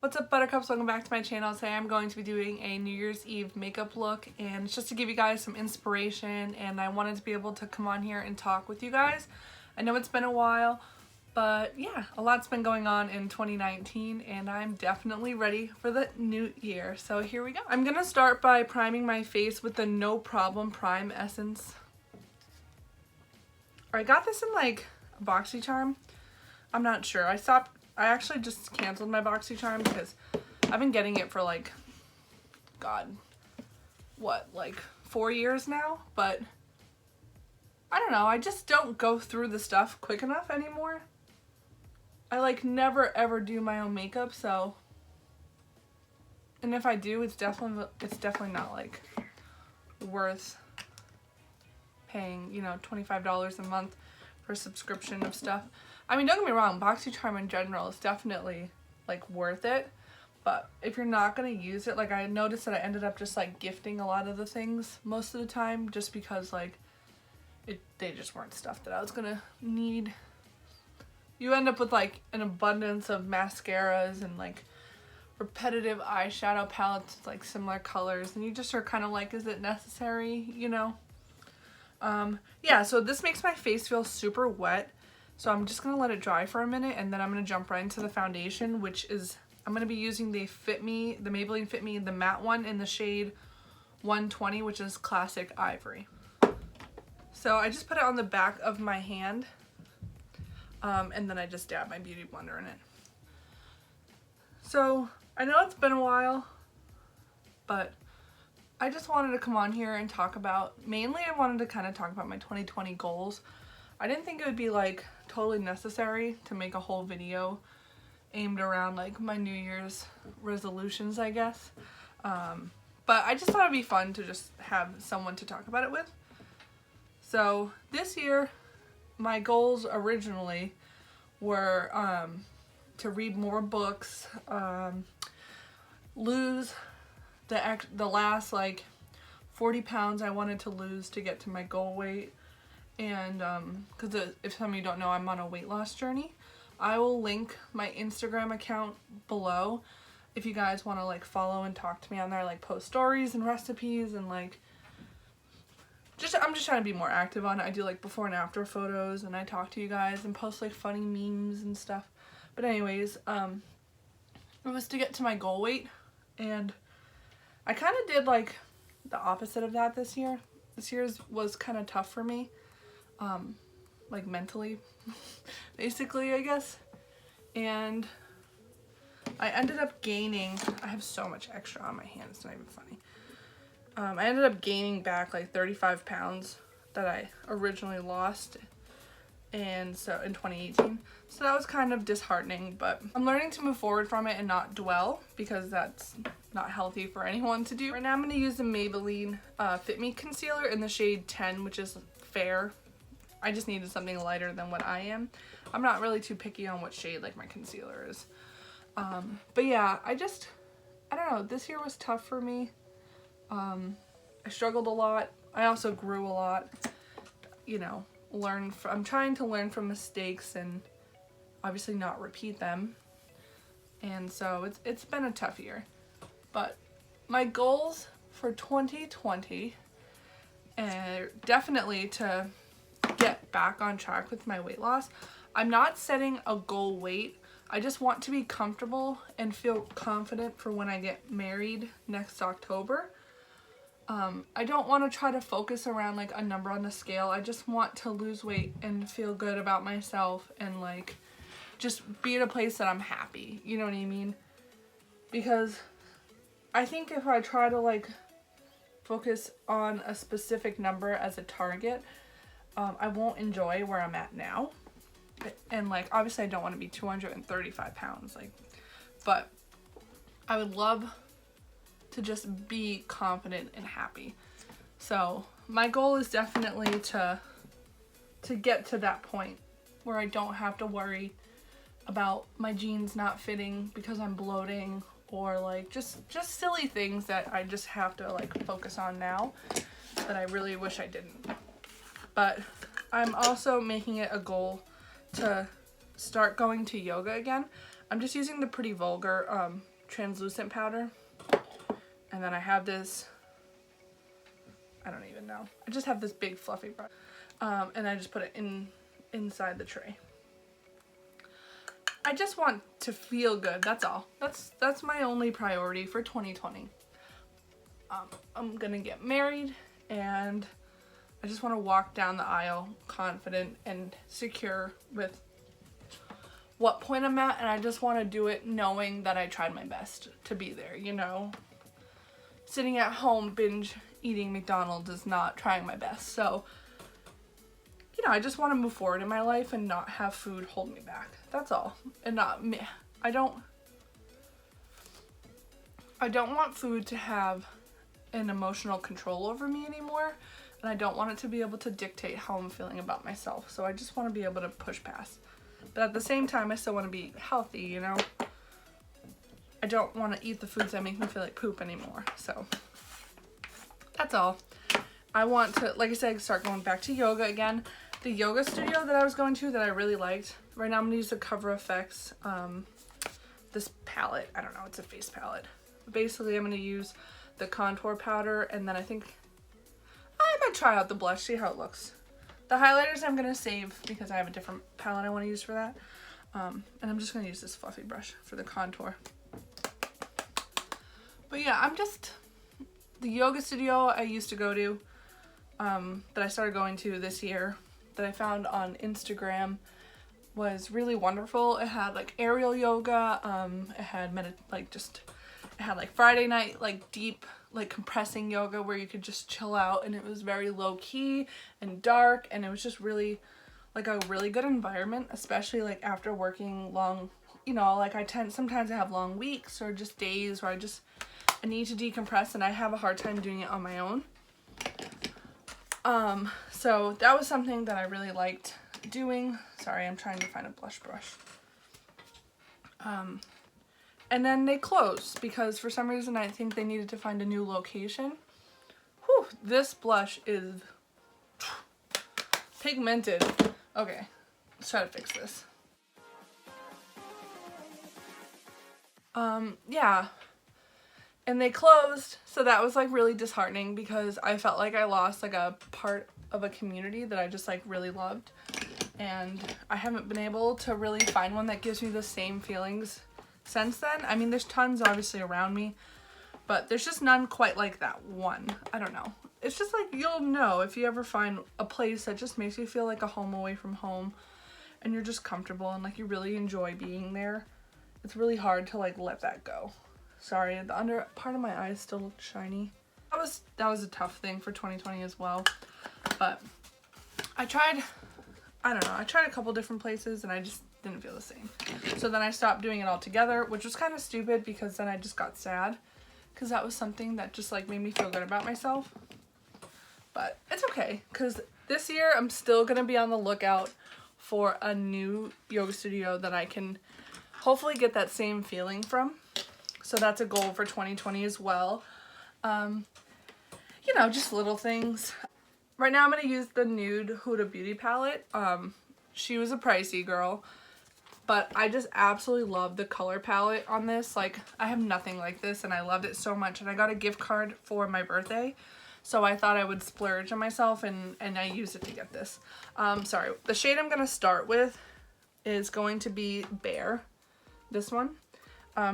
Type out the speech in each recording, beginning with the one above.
What's up, buttercups? Welcome back to my channel. Today I'm going to be doing a New Year's Eve makeup look, and it's just to give you guys some inspiration, and I wanted to be able to come on here and talk with you guys. I know it's been a while, but yeah, a lot's been going on in 2019 and I'm definitely ready for the new year. So here we go. I'm gonna start by priming my face with the No Problem Prime Essence. I got this in like a BoxyCharm. I'm not sure. I actually just canceled my BoxyCharm because I've been getting it for like, God, what, like 4 years now? But I don't know, I just don't go through the stuff quick enough anymore. I like never ever do my own makeup, so, and if I do, it's definitely not like worth paying, you know, $25 a month for a subscription of stuff. I mean, don't get me wrong, BoxyCharm in general is definitely like worth it, but if you're not gonna use it, like I noticed that I ended up just like gifting a lot of the things most of the time just because like they just weren't stuff that I was gonna need. You end up with like an abundance of mascaras and like repetitive eyeshadow palettes with like similar colors, and you just are kind of like, is it necessary, you know? Yeah, so this makes my face feel super wet. So I'm just going to let it dry for a minute, and then I'm going to jump right into the foundation, which is, I'm going to be using the Maybelline Fit Me, the matte one in the shade 120, which is Classic Ivory. So I just put it on the back of my hand, and then I just dab my Beauty Blender in it. So I know it's been a while, but I just wanted to come on here and talk about, mainly I wanted to kind of talk about my 2020 goals. I didn't think it would be like totally necessary to make a whole video aimed around like my New Year's resolutions, I guess. But I just thought it'd be fun to just have someone to talk about it with. So this year, my goals originally were to read more books, lose the last like 40 pounds I wanted to lose to get to my goal weight. And because if some of you don't know, I'm on a weight loss journey. I will link my Instagram account below if you guys want to like follow and talk to me on there, like post stories and recipes, and like I'm just trying to be more active on it. I do like before and after photos, and I talk to you guys and post like funny memes and stuff. But anyways, it was to get to my goal weight, and I kind of did like the opposite of that this year. This year's was kind of tough for me. Like mentally, basically, I guess. And I ended up gaining, I have so much extra on my hand, it's not even funny. I ended up gaining back like 35 pounds that I originally lost, and so in 2018. So that was kind of disheartening, but I'm learning to move forward from it and not dwell, because that's not healthy for anyone to do. Right now I'm going to use the Maybelline Fit Me concealer in the shade 10, which is fair. I just needed something lighter than what I am. I'm not really too picky on what shade like my concealer is. But yeah, I don't know, this year was tough for me. I struggled a lot. I also grew a lot. You know, I'm trying to learn from mistakes and obviously not repeat them. And so it's been a tough year. But my goals for 2020 are definitely to get back on track with my weight loss. I'm not setting a goal weight. I just want to be comfortable and feel confident for when I get married next October. I don't want to try to focus around like a number on the scale. I just want to lose weight and feel good about myself and like just be at a place that I'm happy. You know what I mean? Because I think if I try to like focus on a specific number as a target, I won't enjoy where I'm at now. And like obviously I don't want to be 235 pounds, like, but I would love to just be confident and happy. So my goal is definitely to get to that point where I don't have to worry about my jeans not fitting because I'm bloating, or like just silly things that I just have to like focus on now that I really wish I didn't. But I'm also making it a goal to start going to yoga again. I'm just using the Pretty Vulgar translucent powder. And then I have this, I don't even know. I just have this big fluffy brush. And I just put it inside the tray. I just want to feel good, that's all. That's my only priority for 2020. I'm gonna get married, and I just want to walk down the aisle confident and secure with what point I'm at, and I just want to do it knowing that I tried my best to be there, you know? Sitting at home binge eating McDonald's is not trying my best. So, you know, I just want to move forward in my life and not have food hold me back. That's all. And not me. I don't want food to have an emotional control over me anymore, and I don't want it to be able to dictate how I'm feeling about myself. So I just want to be able to push past. But at the same time, I still want to be healthy, you know? I don't want to eat the foods that make me feel like poop anymore. So that's all. I want to, like I said, start going back to yoga again. The yoga studio that I was going to that I really liked, right now I'm going to use the Cover FX, this palette. I don't know, it's a face palette. Basically, I'm going to use the contour powder, and then I think I might try out the blush, see how it looks. The highlighters I'm going to save because I have a different palette I want to use for that. And I'm just going to use this fluffy brush for the contour. But yeah, the yoga studio I used to go to, that I started going to this year, that I found on Instagram, was really wonderful. It had like aerial yoga, it had it had like Friday night, like deep, like compressing yoga where you could just chill out, and it was very low key and dark, and it was just really like a really good environment, especially like after working long, you know, like sometimes I have long weeks or just days where I need to decompress, and I have a hard time doing it on my own. So that was something that I really liked doing. Sorry, I'm trying to find a blush brush. And then they closed because for some reason I think they needed to find a new location. Whew, this blush is pigmented. Okay, let's try to fix this. Yeah. And they closed, so that was like really disheartening because I felt like I lost like a part of a community that I just like really loved. And I haven't been able to really find one that gives me the same feelings since then. I mean, there's tons obviously around me, but there's just none quite like that one. I don't know. It's just like, you'll know if you ever find a place that just makes you feel like a home away from home, and you're just comfortable and like you really enjoy being there. It's really hard to like let that go. Sorry, the under part of my eyes still looked shiny. That was a tough thing for 2020 as well. But I tried a couple different places and I just didn't feel the same. So then I stopped doing it altogether, which was kind of stupid because then I just got sad because that was something that just like made me feel good about myself. But it's okay because this year I'm still gonna be on the lookout for a new yoga studio that I can hopefully get that same feeling from. So that's a goal for 2020 as well. You know, just little things. Right now I'm going to use the Nude Huda Beauty palette. She was a pricey girl, but I just absolutely love the color palette on this. Like, I have nothing like this and I loved it so much. And I got a gift card for my birthday, so I thought I would splurge on myself, and I used it to get this. Sorry, the shade I'm going to start with is going to be Bare. This one.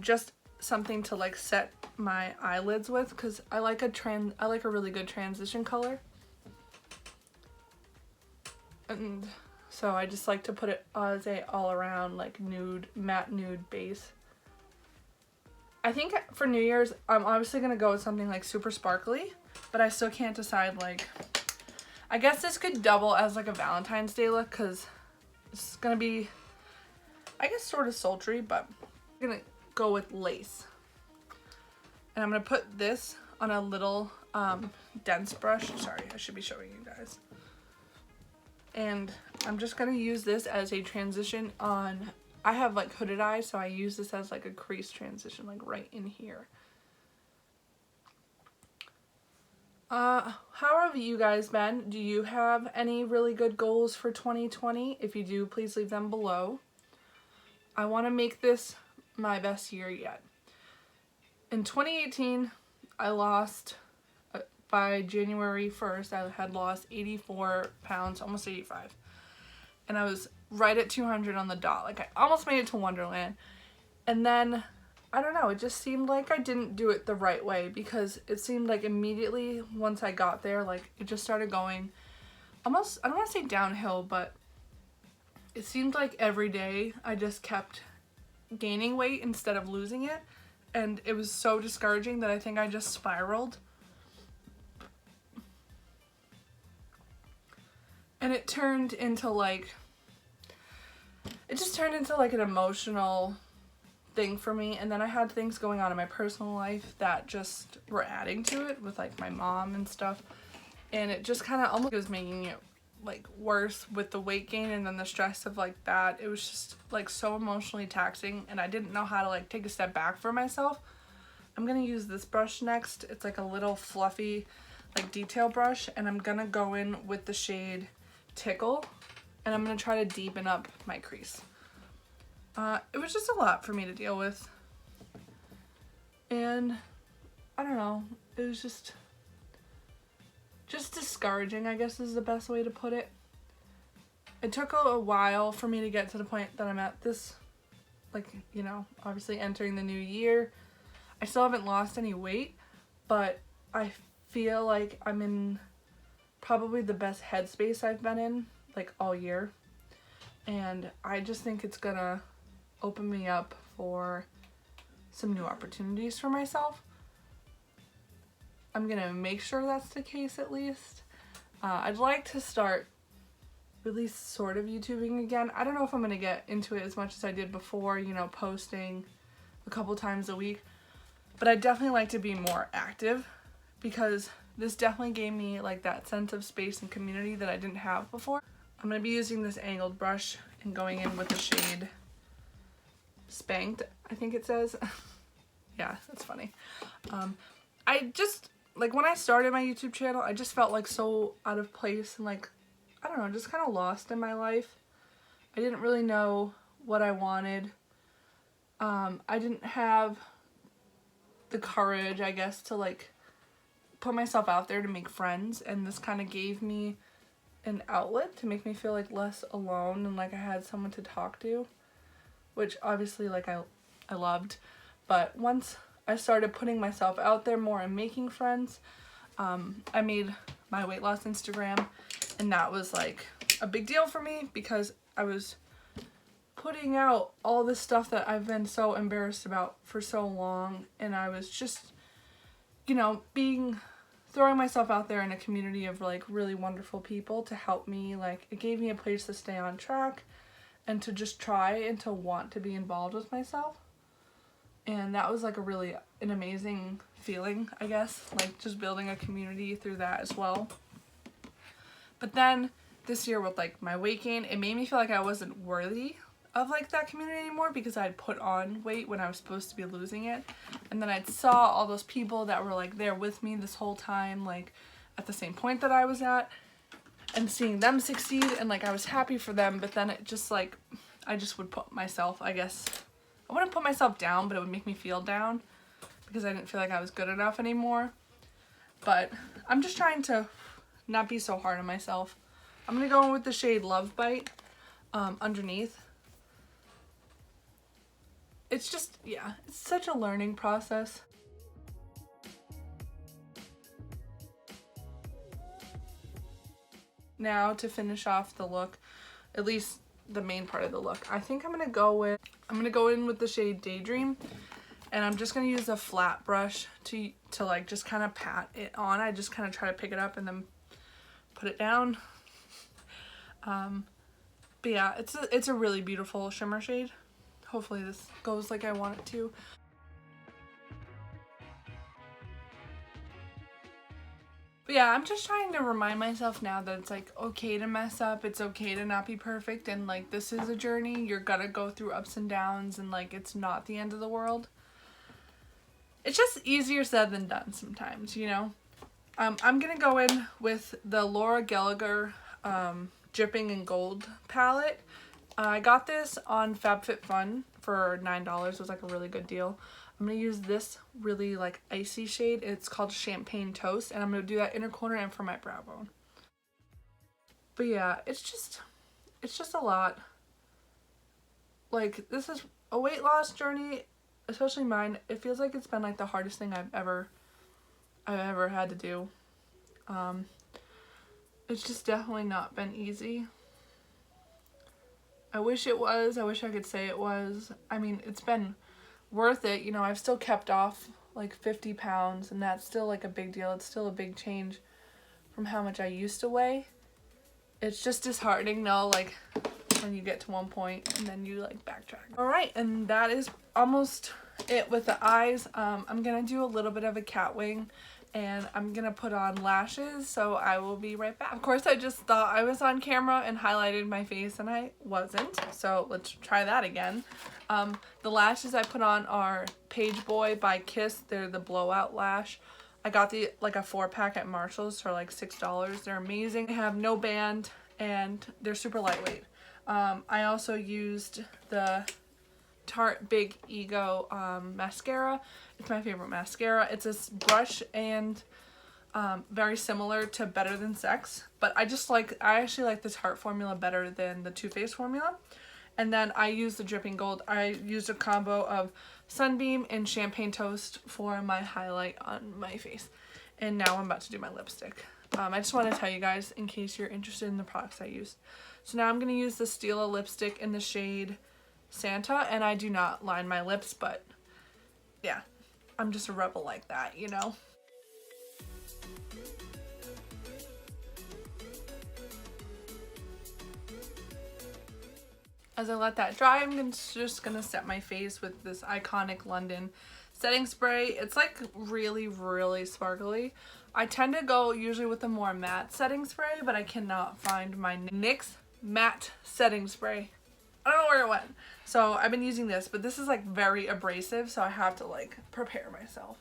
Just something to like set my eyelids with because I like a really good transition color. And so I just like to put it as a all around like nude, matte nude base. I think for New Year's I'm obviously gonna go with something like super sparkly, but I still can't decide. Like, I guess this could double as like a Valentine's Day look because it's gonna be, I guess, sort of sultry, but I'm gonna go with lace. And I'm gonna put this on a little dense brush. Sorry, I should be showing you guys. And I'm just gonna use this as a transition on, I have like hooded eyes, so I use this as like a crease transition, like right in here. How have you guys been? Do you have any really good goals for 2020? If you do, please leave them below. I want to make this my best year yet. In 2018, I lost, by January 1st, I had lost 84 pounds, almost 85. And I was right at 200 on the dot. Like, I almost made it to Wonderland. And then, I don't know, it just seemed like I didn't do it the right way, because it seemed like immediately once I got there, like, it just started going almost, I don't want to say downhill, but it seemed like every day I just kept gaining weight instead of losing it. And it was so discouraging that I think I just spiraled. And it turned into like, it just turned into like an emotional thing for me. And then I had things going on in my personal life that just were adding to it, with like my mom and stuff. And it just kind of almost was making it like worse with the weight gain, and then the stress of like that. It was just like so emotionally taxing, and I didn't know how to like take a step back for myself. I'm gonna use this brush next. It's like a little fluffy like detail brush, and I'm gonna go in with the shade Tickle, and I'm gonna try to deepen up my crease. It was just a lot for me to deal with, and I don't know, it was just discouraging, I guess is the best way to put it. It took a while for me to get to the point that I'm at this, like, you know, obviously entering the new year. I still haven't lost any weight, but I feel like I'm in probably the best headspace I've been in, like, all year. And I just think it's gonna open me up for some new opportunities for myself. I'm gonna make sure that's the case at least. I'd like to start really sort of YouTubing again. I don't know if I'm gonna get into it as much as I did before, you know, posting a couple times a week. But I'd definitely like to be more active, because this definitely gave me like that sense of space and community that I didn't have before. I'm gonna be using this angled brush and going in with the shade Spanked, I think it says. Yeah, that's funny. I just, like, when I started my YouTube channel, I just felt like so out of place and like, I don't know, just kind of lost in my life. I didn't really know what I wanted. I didn't have the courage, I guess, to like put myself out there to make friends, and this kind of gave me an outlet to make me feel like less alone and like I had someone to talk to, which obviously like I loved. But once I started putting myself out there more and making friends, I made my weight loss Instagram, and that was like a big deal for me, because I was putting out all this stuff that I've been so embarrassed about for so long, and I was just, you know, throwing myself out there in a community of like really wonderful people to help me. Like, it gave me a place to stay on track and to just try and to want to be involved with myself. And that was like an amazing feeling, I guess, like just building a community through that as well. But then this year with like my weight gain, it made me feel like I wasn't worthy of like that community anymore, because I had put on weight when I was supposed to be losing it. And then I saw all those people that were like there with me this whole time, like at the same point that I was at, and seeing them succeed, and like I was happy for them. But then it just like, I just would put myself, I guess, I wouldn't put myself down, but it would make me feel down, because I didn't feel like I was good enough anymore. But I'm just trying to not be so hard on myself. I'm gonna go in with the shade Love Bite underneath. It's just, yeah, it's such a learning process. Now to finish off the look, at least the main part of the look, I think I'm gonna go in with the shade Daydream, and I'm just gonna use a flat brush to like just kind of pat it on. I just kind of try to pick it up and then put it down. But yeah, it's a really beautiful shimmer shade. Hopefully this goes like I want it to. But yeah, I'm just trying to remind myself now that it's like okay to mess up, it's okay to not be perfect, and like this is a journey. You're gonna go through ups and downs, and like it's not the end of the world. It's just easier said than done sometimes, you know? I'm gonna go in with the Laura Gallagher Dripping in Gold palette. I got this on FabFitFun for $9. It was like a really good deal. I'm going to use this really like icy shade. It's called Champagne Toast, and I'm going to do that inner corner and for my brow bone. But yeah, it's just a lot. Like, this is a weight loss journey, especially mine. It feels like it's been like the hardest thing I've ever had to do. It's just definitely not been easy. I wish it was. I wish I could say it was. I mean, it's been worth it. You know, I've still kept off like 50 pounds, and that's still like a big deal. It's still a big change from how much I used to weigh. It's just disheartening though, like when you get to one point and then you like backtrack. Alright, and that is almost it with the eyes. I'm gonna do a little bit of a cat wing, and I'm gonna put on lashes, so I will be right back. Of course, I just thought I was on camera and highlighted my face, and I wasn't, so let's try that again. The lashes I put on are Page Boy by Kiss. They're the blowout lash. I got the like a 4-pack at Marshall's for like $6. They're amazing. They have no band and they're super lightweight. I also used the Tarte Big Ego mascara. It's my favorite mascara. It's this brush and very similar to Better Than Sex, but I actually like the Tarte formula better than the Too Faced formula. And then I used the Dripping Gold. I used a combo of Sunbeam and Champagne Toast for my highlight on my face. And now I'm about to do my lipstick. I just want to tell you guys in case you're interested in the products I used. So now I'm going to use the Stila lipstick in the shade Santa, and I do not line my lips, but yeah, I'm just a rebel like that, you know? As I let that dry, I'm just gonna set my face with this iconic London setting spray. It's like really, really sparkly. I tend to go usually with a more matte setting spray, but I cannot find my NYX matte setting spray. I don't know where it went. So I've been using this, but this is like very abrasive, so I have to like prepare myself.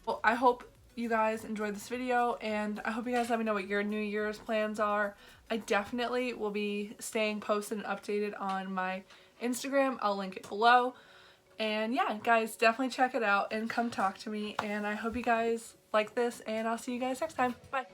Well, I hope you guys enjoyed this video, and I hope you guys let me know what your New Year's plans are. I definitely will be staying posted and updated on my Instagram. I'll link it below. And yeah, guys, definitely check it out and come talk to me. And I hope you guys like this, and I'll see you guys next time. Bye.